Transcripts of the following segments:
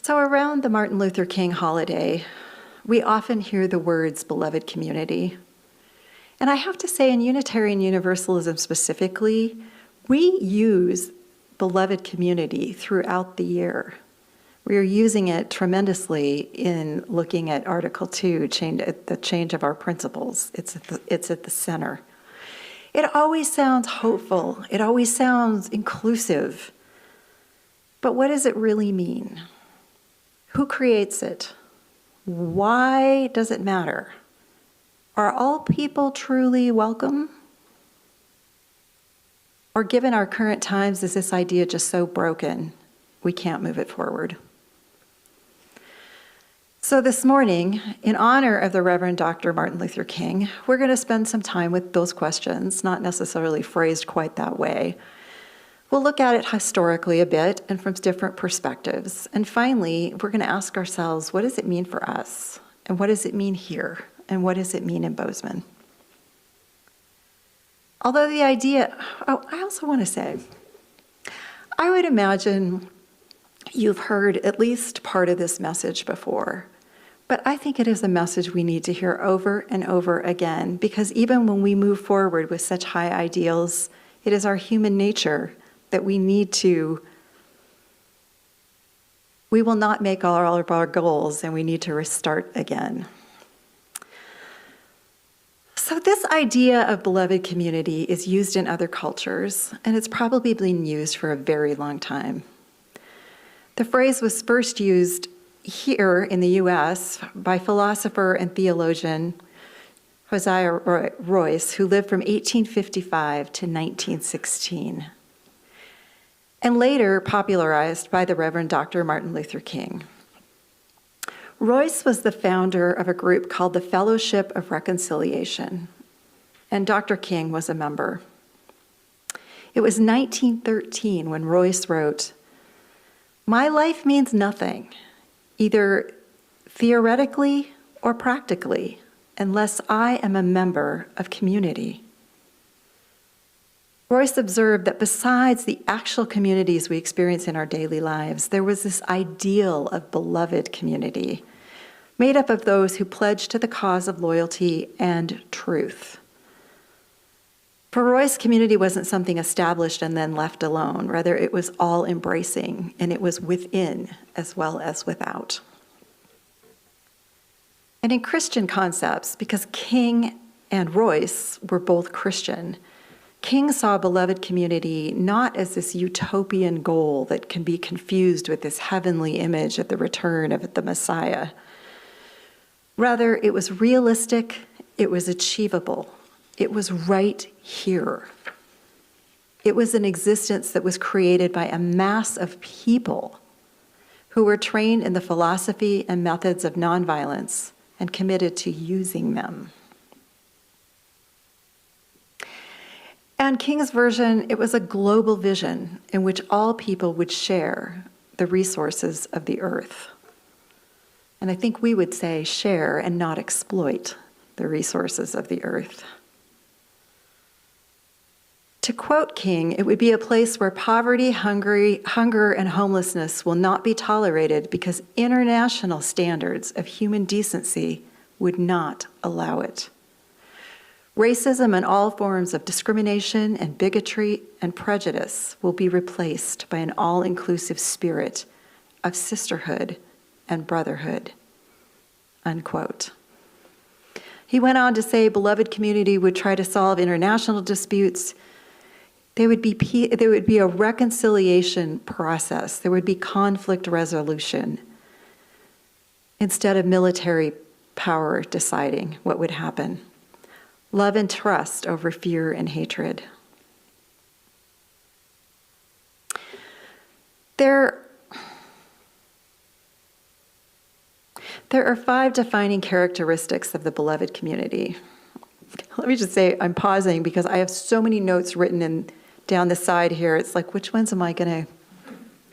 So around the Martin Luther King holiday, we often hear the words beloved community. And I have to say, in Unitarian Universalism specifically, we use beloved community throughout the year. We are using it tremendously in looking at Article 2, the change of our principles. It's at the center. It always sounds hopeful. It always sounds inclusive. But what does it really mean? Who creates it? Why does it matter? Are all people truly welcome? Or given our current times, is this idea just so broken we can't move it forward? So this morning, in honor of the Reverend Dr. Martin Luther King, we're going to spend some time with those questions, not necessarily phrased quite that way. We'll look at it historically a bit and from different perspectives. And finally, we're going to ask ourselves, what does it mean for us? And what does it mean here? And what does it mean in Bozeman? Although the idea, I also want to say, I would imagine you've heard at least part of this message before, but I think it is a message we need to hear over and over again, because even when we move forward with such high ideals, it is our human nature that we will not make all of our goals, and we need to restart again. So this idea of beloved community is used in other cultures, and it's probably been used for a very long time. The phrase was first used here in the US by philosopher and theologian Hosea Royce, who lived from 1855 to 1916. And later popularized by the Reverend Dr. Martin Luther King. Royce was the founder of a group called the Fellowship of Reconciliation, and Dr. King was a member. It was 1913 when Royce wrote, "My life means nothing, either theoretically or practically, unless I am a member of community." Royce observed that besides the actual communities we experience in our daily lives, there was this ideal of beloved community, made up of those who pledged to the cause of loyalty and truth. For Royce, community wasn't something established and then left alone. Rather, it was all-embracing, and it was within as well as without. And in Christian concepts, because King and Royce were both Christian, King saw beloved community not as this utopian goal that can be confused with this heavenly image of the return of the Messiah. Rather, it was realistic, it was achievable, it was right here. It was an existence that was created by a mass of people who were trained in the philosophy and methods of nonviolence and committed to using them. And King's version, it was a global vision in which all people would share the resources of the earth. And I think we would say share and not exploit the resources of the earth. To quote King, it would be a place where poverty, hunger, and homelessness will not be tolerated because international standards of human decency would not allow it. Racism and all forms of discrimination and bigotry and prejudice will be replaced by an all-inclusive spirit of sisterhood and brotherhood, unquote. He went on to say beloved community would try to solve international disputes. There would be a reconciliation process. There would be conflict resolution instead of military power deciding what would happen. Love and trust over fear and hatred. There are 5 defining characteristics of the beloved community. Let me just say, I'm pausing because I have so many notes written down the side here. It's like, which ones am I going to,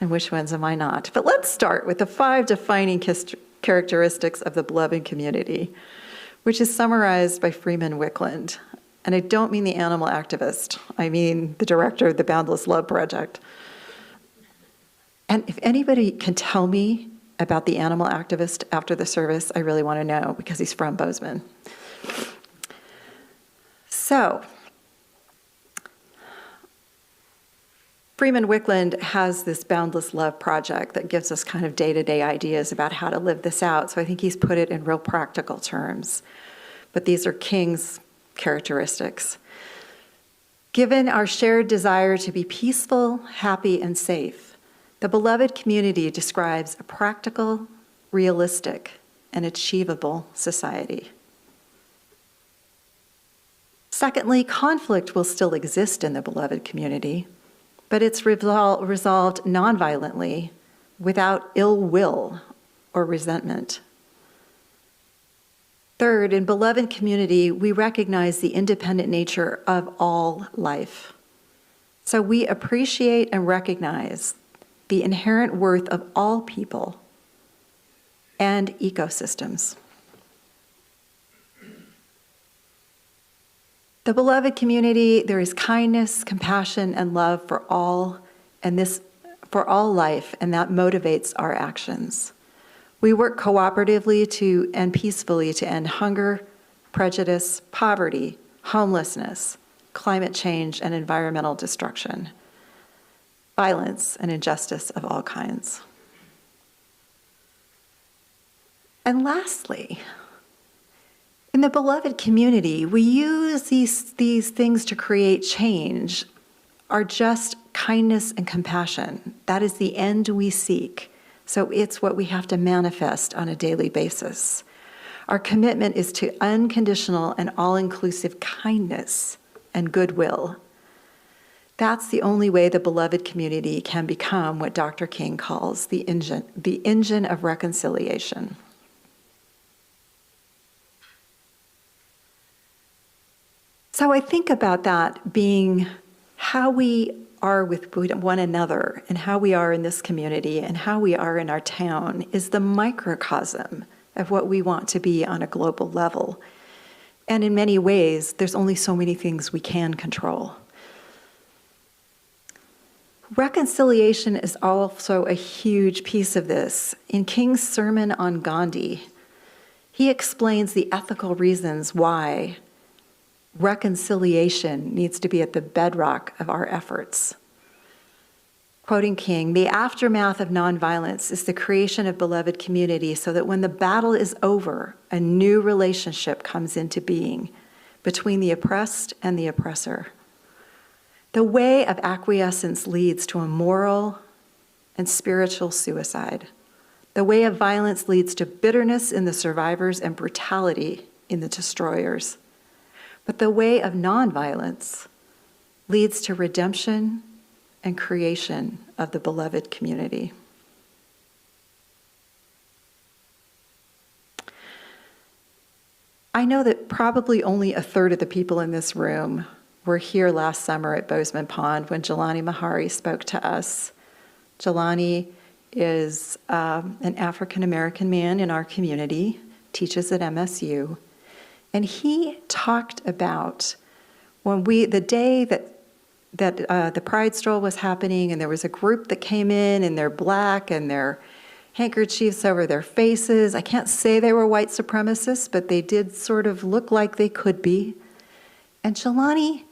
and which ones am I not? But let's start with the 5 defining characteristics of the beloved community, which is summarized by Freeman Wickland. And I don't mean the animal activist. I mean the director of the Boundless Love Project. And if anybody can tell me about the animal activist after the service, I really want to know, because he's from Bozeman. So, Freeman Wickland has this Boundless Love project that gives us kind of day-to-day ideas about how to live this out. So I think he's put it in real practical terms. But these are King's characteristics. Given our shared desire to be peaceful, happy, and safe, the beloved community describes a practical, realistic, and achievable society. Secondly, conflict will still exist in the beloved community, but it's resolved nonviolently, without ill will or resentment. Third, in beloved community, we recognize the independent nature of all life. So we appreciate and recognize the inherent worth of all people and ecosystems. The beloved community, there is kindness, compassion, and love for all, and this for all life, and that motivates our actions. We work cooperatively and peacefully to end hunger, prejudice, poverty, homelessness, climate change, and environmental destruction, violence and injustice of all kinds. And lastly, in the beloved community, we use these things to create change, are just kindness and compassion. That is the end we seek. So it's what we have to manifest on a daily basis. Our commitment is to unconditional and all-inclusive kindness and goodwill. That's the only way the beloved community can become what Dr. King calls the engine of reconciliation. So I think about that being how we are with one another and how we are in this community and how we are in our town is the microcosm of what we want to be on a global level. And in many ways, there's only so many things we can control. Reconciliation is also a huge piece of this. In King's sermon on Gandhi, he explains the ethical reasons why reconciliation needs to be at the bedrock of our efforts. Quoting King, "The aftermath of nonviolence is the creation of beloved community so that when the battle is over, a new relationship comes into being between the oppressed and the oppressor. The way of acquiescence leads to a moral and spiritual suicide. The way of violence leads to bitterness in the survivors and brutality in the destroyers. But the way of nonviolence leads to redemption and creation of the beloved community." I know that probably only a third of the people in this room were here last summer at Bozeman Pond when Jelani Mahari spoke to us. Jelani is an African-American man in our community, teaches at MSU. And he talked about the day that the Pride Stroll was happening, and there was a group that came in, and they're black, and their handkerchiefs over their faces. I can't say they were white supremacists, but they did sort of look like they could be. And Jelani,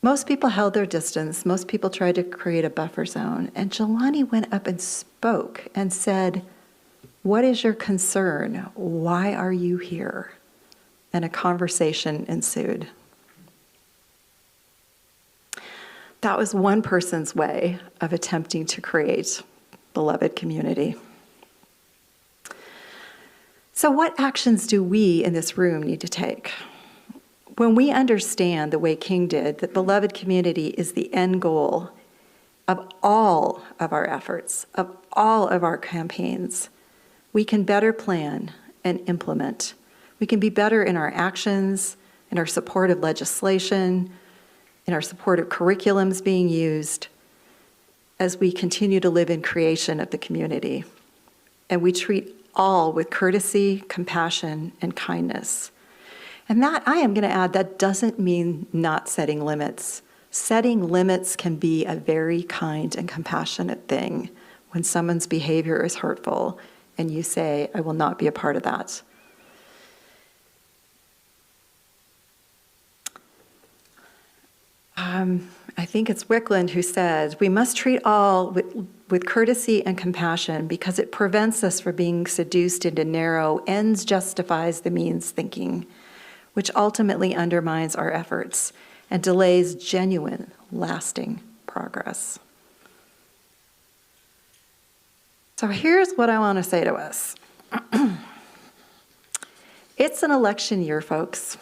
most people held their distance. Most people tried to create a buffer zone. And Jelani went up and spoke and said, "What is your concern? Why are you here?" And a conversation ensued. That was one person's way of attempting to create beloved community. So what actions do we in this room need to take? When we understand the way King did, that beloved community is the end goal of all of our efforts, of all of our campaigns, we can better plan and implement. We can be better in our actions, in our support of legislation, in our support of curriculums being used, as we continue to live in creation of the community. And we treat all with courtesy, compassion, and kindness. And that, I am going to add, that doesn't mean not setting limits Setting limits can be a very kind and compassionate thing when someone's behavior is hurtful and you say, I will not be a part of that. I think it's Wickland who said, we must treat all with courtesy and compassion because it prevents us from being seduced into narrow ends justifies the means thinking, which ultimately undermines our efforts and delays genuine, lasting progress. So here's what I want to say to us. It's an election year, folks.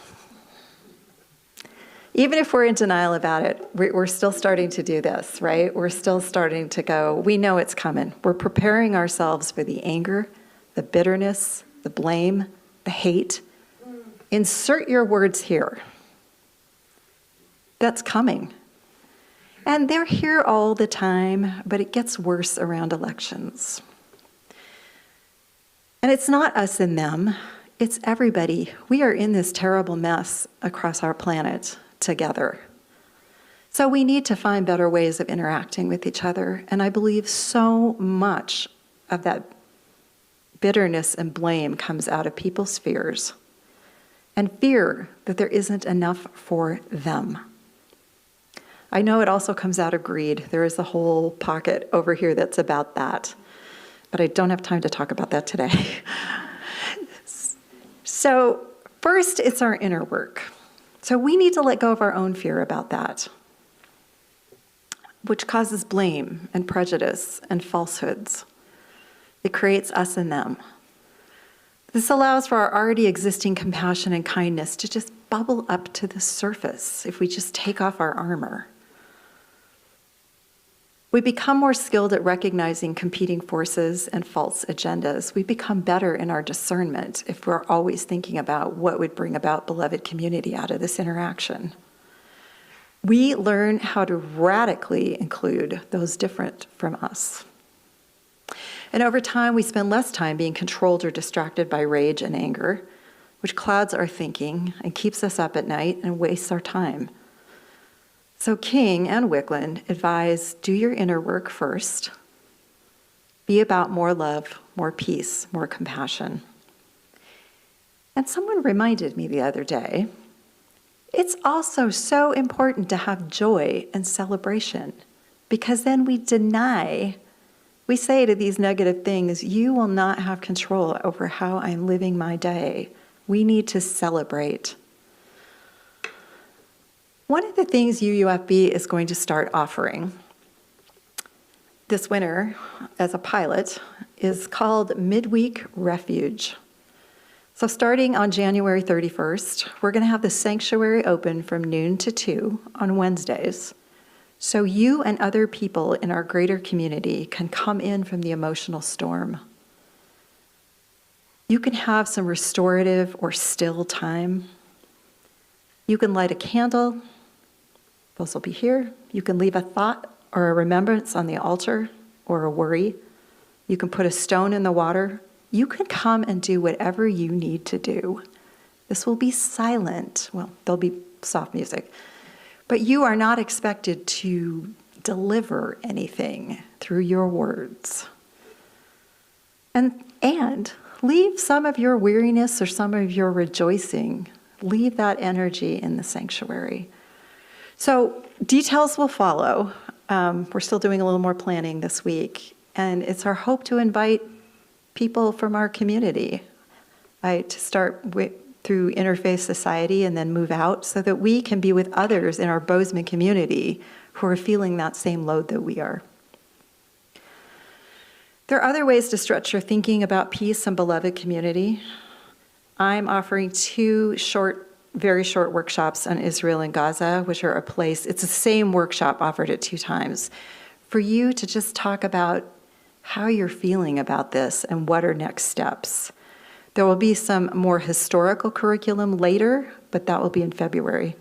Even if we're in denial about it, we're still starting to do this, right? We're still starting to go, we know it's coming. We're preparing ourselves for the anger, the bitterness, the blame, the hate. Insert your words here. That's coming. And they're here all the time, but it gets worse around elections. And it's not us and them, it's everybody. We are in this terrible mess across our planet together. So we need to find better ways of interacting with each other. And I believe so much of that bitterness and blame comes out of people's fears and fear that there isn't enough for them. I know it also comes out of greed. There is a whole pocket over here that's about that. But I don't have time to talk about that today. So first, it's our inner work. So we need to let go of our own fear about that, which causes blame and prejudice and falsehoods. It creates us and them. This allows for our already existing compassion and kindness to just bubble up to the surface if we just take off our armor. We become more skilled at recognizing competing forces and false agendas. We become better in our discernment if we're always thinking about what would bring about beloved community out of this interaction. We learn how to radically include those different from us. And over time, we spend less time being controlled or distracted by rage and anger, which clouds our thinking and keeps us up at night and wastes our time. So King and Wickland advise, do your inner work first. Be about more love, more peace, more compassion. And someone reminded me the other day, it's also so important to have joy and celebration, because then we say to these negative things, you will not have control over how I'm living my day. We need to celebrate. One of the things UUFB is going to start offering this winter as a pilot is called Midweek Refuge. So starting on January 31st, we're going to have the sanctuary open from noon to 2 on Wednesdays. So you and other people in our greater community can come in from the emotional storm. You can have some restorative or still time. You can light a candle. Those will be here. You can leave a thought or a remembrance on the altar or a worry. You can put a stone in the water. You can come and do whatever you need to do. This will be silent. Well, there'll be soft music. But you are not expected to deliver anything through your words. And leave some of your weariness or some of your rejoicing. Leave that energy in the sanctuary. So details will follow. We're still doing a little more planning this week. And it's our hope to invite people from our community to start through Interfaith Society and then move out so that we can be with others in our Bozeman community who are feeling that same load that we are. There are other ways to stretch your thinking about peace and beloved community. I'm offering 2 very short workshops on Israel and Gaza, which are it's the same workshop offered at 2 times, for you to just talk about how you're feeling about this and what are next steps. There will be some more historical curriculum later, but that will be in February.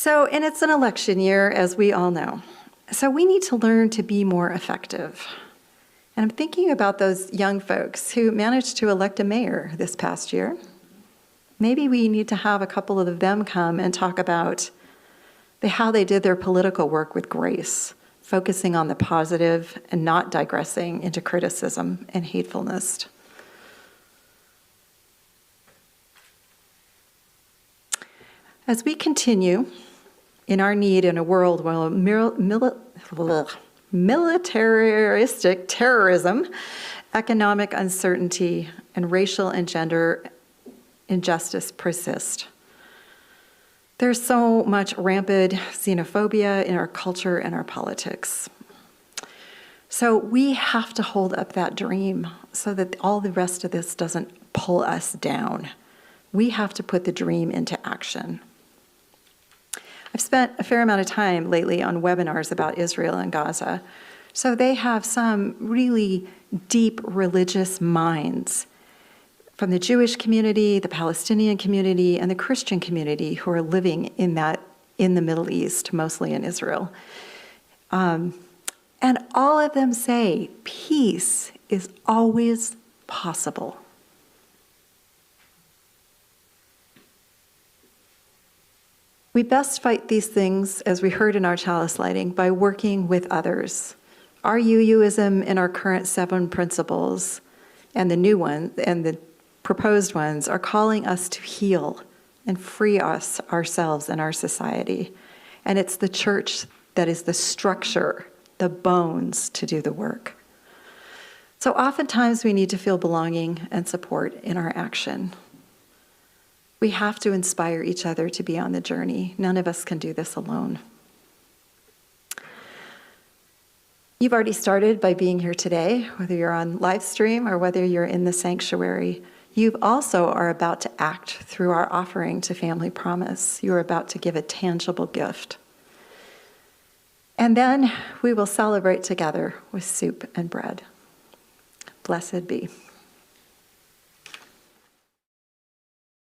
And it's an election year, as we all know. So we need to learn to be more effective. And I'm thinking about those young folks who managed to elect a mayor this past year. Maybe we need to have a couple of them come and talk about how they did their political work with grace, focusing on the positive and not digressing into criticism and hatefulness. As we continue in our need in a world where militaristic terrorism, economic uncertainty, and racial and gender injustice persist. There's so much rampant xenophobia in our culture and our politics. So we have to hold up that dream so that all the rest of this doesn't pull us down. We have to put the dream into action. I've spent a fair amount of time lately on webinars about Israel and Gaza. So they have some really deep religious minds from the Jewish community, the Palestinian community, and the Christian community who are living in the Middle East, mostly in Israel. And all of them say peace is always possible. We best fight these things, as we heard in our chalice lighting, by working with others. Our UUism and our current 7 principles and the new one and the proposed ones are calling us to heal and free us ourselves and our society. And it's the church that is the structure, the bones to do the work. So oftentimes we need to feel belonging and support in our action. We have to inspire each other to be on the journey. None of us can do this alone. You've already started by being here today, whether you're on live stream or whether you're in the sanctuary. You also are about to act through our offering to Family Promise. You are about to give a tangible gift. And then we will celebrate together with soup and bread. Blessed be.